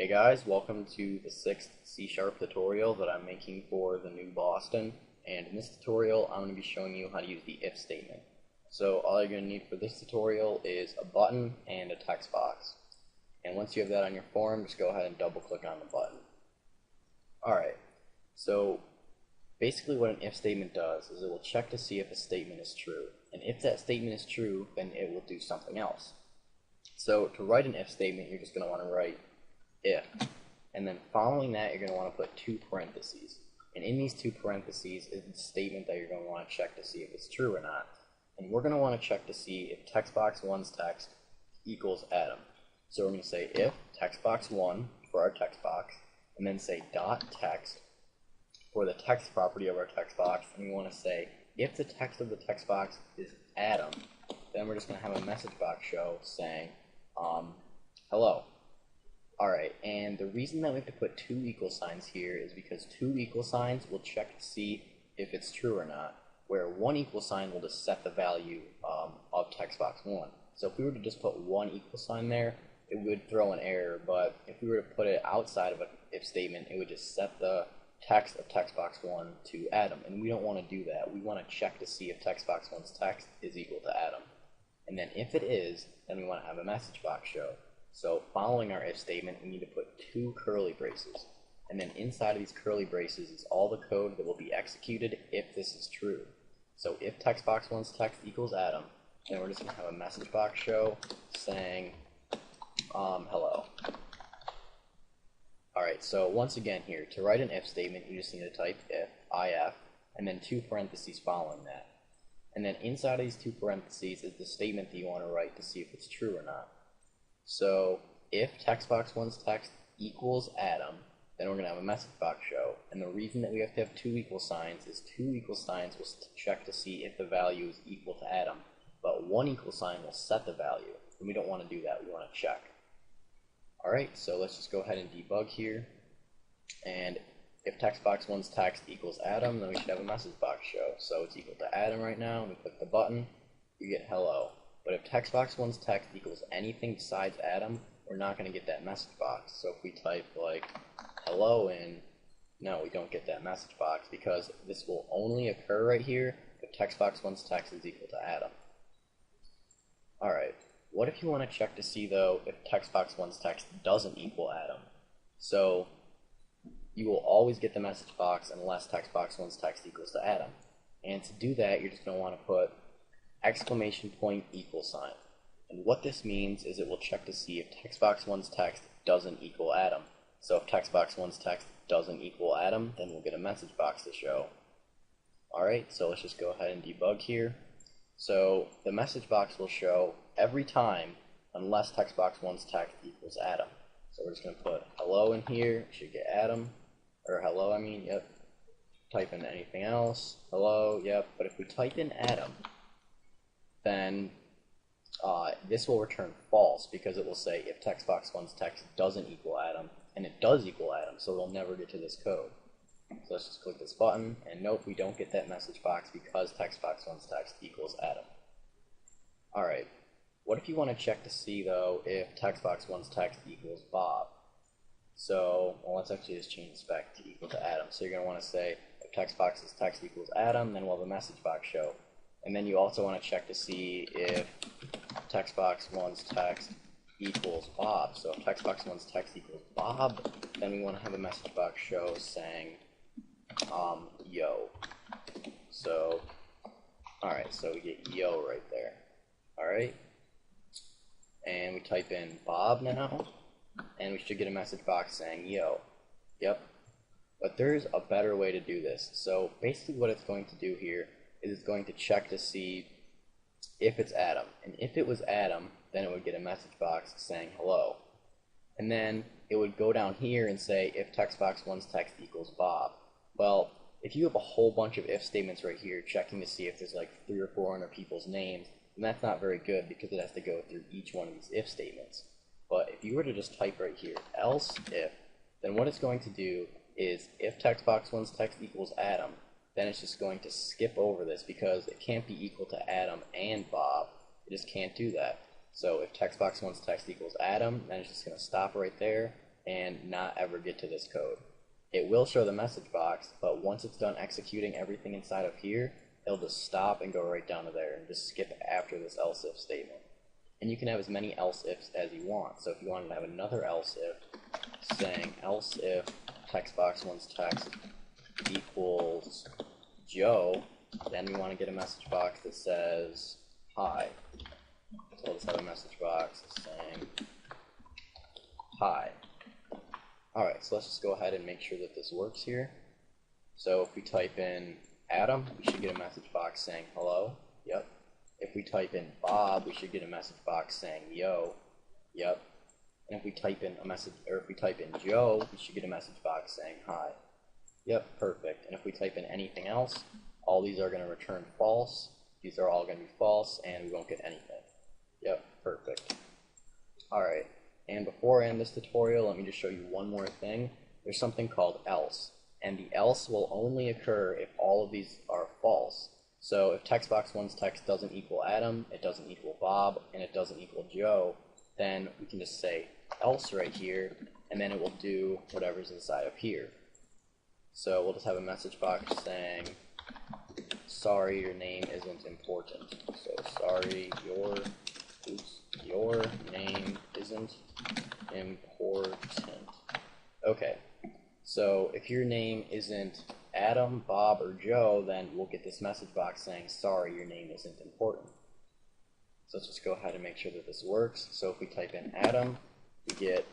Hey guys, welcome to the 6th C# tutorial that I'm making for the new Boston. And in this tutorial, I'm going to be showing you how to use the if statement. So all you're going to need for this tutorial is a button and a text box. And once you have that on your form, just go ahead and double click on the button. Alright, so basically what an if statement does is it will check to see if a statement is true. And if that statement is true, then it will do something else. So to write an if statement, you're just going to want to write if, and then following that you're going to want to put two parentheses, and in these two parentheses is the statement that you're going to want to check to see if it's true or not. And we're going to want to check to see if text box 1's text equals Adam. So we're going to say if text box 1 for our text box, and then say dot text for the text property of our text box, and we want to say if the text of the text box is Adam, then we're just going to have a message box show saying hello. Alright, and the reason that we have to put two equal signs here is because two equal signs will check to see if it's true or not, where one equal sign will just set the value of text box 1. So if we were to just put one equal sign there, it would throw an error, but if we were to put it outside of an if statement, it would just set the text of text box 1 to Adam, and we don't want to do that. We want to check to see if text box 1's text is equal to Adam. And then if it is, then we want to have a message box show. So following our if statement, we need to put two curly braces. And then inside of these curly braces is all the code that will be executed if this is true. So if text box 1's text equals Adam, then we're just going to have a message box show saying hello. Alright, so once again here, to write an if statement, you just need to type if, and then two parentheses following that. And then inside of these two parentheses is the statement that you want to write to see if it's true or not. So if text box 1's text equals Adam, then we're going to have a message box show. And the reason that we have to have two equal signs is two equal signs will check to see if the value is equal to Adam. But one equal sign will set the value. And we don't want to do that. We want to check. Alright, so let's just go ahead and debug here. And if text box 1's text equals Adam, then we should have a message box show. So it's equal to Adam right now. And we click the button, you get hello. But if text box 1's text equals anything besides Adam, we're not going to get that message box. So if we type like hello in, no, we don't get that message box because this will only occur right here if text box 1's text is equal to Adam. Alright, what if you want to check to see though if text box 1's text doesn't equal Adam? So you will always get the message box unless text box 1's text equals to Adam. And to do that, you're just going to want to put exclamation point equal sign. And what this means is it will check to see if text box 1's text doesn't equal Adam. So if text box 1's text doesn't equal Adam, then we'll get a message box to show. Alright, so let's just go ahead and debug here. So the message box will show every time unless text box 1's text equals Adam. So we're just going to put hello in here, should get Adam, or hello I mean, yep. Type in anything else, hello, yep. But if we type in Adam, then this will return false because it will say if text box 1's text doesn't equal Adam, and it does equal Adam, so we'll never get to this code. So let's just click this button, and nope, we don't get that message box because text box 1's text equals Adam. Alright, what if you want to check to see though if text box 1's text equals Bob? So, well, let's actually just change this back to equal to Adam. So you're going to want to say if text box's text equals Adam, then we'll have a message box show. And then you also want to check to see if text box 1's text equals Bob. So if text box 1's text equals Bob, then we want to have a message box show saying yo. So, alright, so we get yo right there. Alright. And we type in Bob now, and we should get a message box saying yo. Yep. But there's a better way to do this. So basically what it's going to do here is it's going to check to see if it's Adam. And if it was Adam, then it would get a message box saying hello. And then it would go down here and say if text box 1's text equals Bob. Well, if you have a whole bunch of if statements right here checking to see if there's like 300 or 400 people's names, then that's not very good because it has to go through each one of these if statements. But if you were to just type right here, else if, then what it's going to do is if text box 1's text equals Adam, then it's just going to skip over this because it can't be equal to Adam and Bob. It just can't do that. So if text box 1's text equals Adam, then it's just going to stop right there, and not ever get to this code. It will show the message box, but once it's done executing everything inside of here, it'll just stop and go right down to there and just skip after this else if statement. And you can have as many else ifs as you want. So if you wanted to have another else if saying else if text box one's text equals Joe, then we want to get a message box that says hi. So we'll just have a message box saying hi. Alright, so let's just go ahead and make sure that this works here. So if we type in Adam, we should get a message box saying hello. Yep. If we type in Bob, we should get a message box saying yo. Yep. And if we type in Joe, we should get a message box saying hi. Yep, perfect. And if we type in anything else, all these are going to return false. These are all going to be false, and we won't get anything. Yep, perfect. Alright, and before I end this tutorial, let me just show you one more thing. There's something called else, and the else will only occur if all of these are false. So if text box one's text doesn't equal Adam, it doesn't equal Bob, and it doesn't equal Joe, then we can just say else right here, and then it will do whatever's inside of here. So we'll just have a message box saying, sorry, your name isn't important. So sorry, your name isn't important. Okay, so if your name isn't Adam, Bob, or Joe, then we'll get this message box saying, sorry, your name isn't important. So let's just go ahead and make sure that this works. So if we type in Adam, we get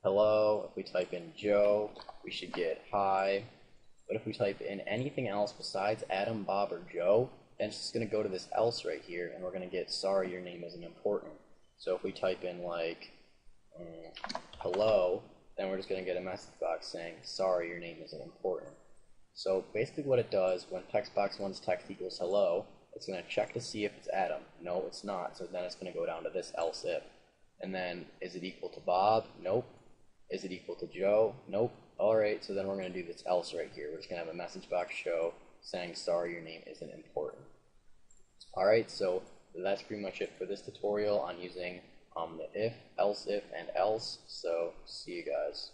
hello. If we type in Joe, we should get hi. But if we type in anything else besides Adam, Bob, or Joe, then it's just going to go to this else right here, and we're going to get sorry, your name isn't important. So if we type in like hello, then we're just going to get a message box saying sorry, your name isn't important. So basically what it does when text box one's text equals hello, it's going to check to see if it's Adam. No, it's not. So then it's going to go down to this else if. And then is it equal to Bob? Nope. Is it equal to Joe? Nope. Alright, so then we're going to do this else right here. We're just going to have a message box show saying sorry, your name isn't important. Alright, so that's pretty much it for this tutorial on using the if, else if, and else. So see you guys.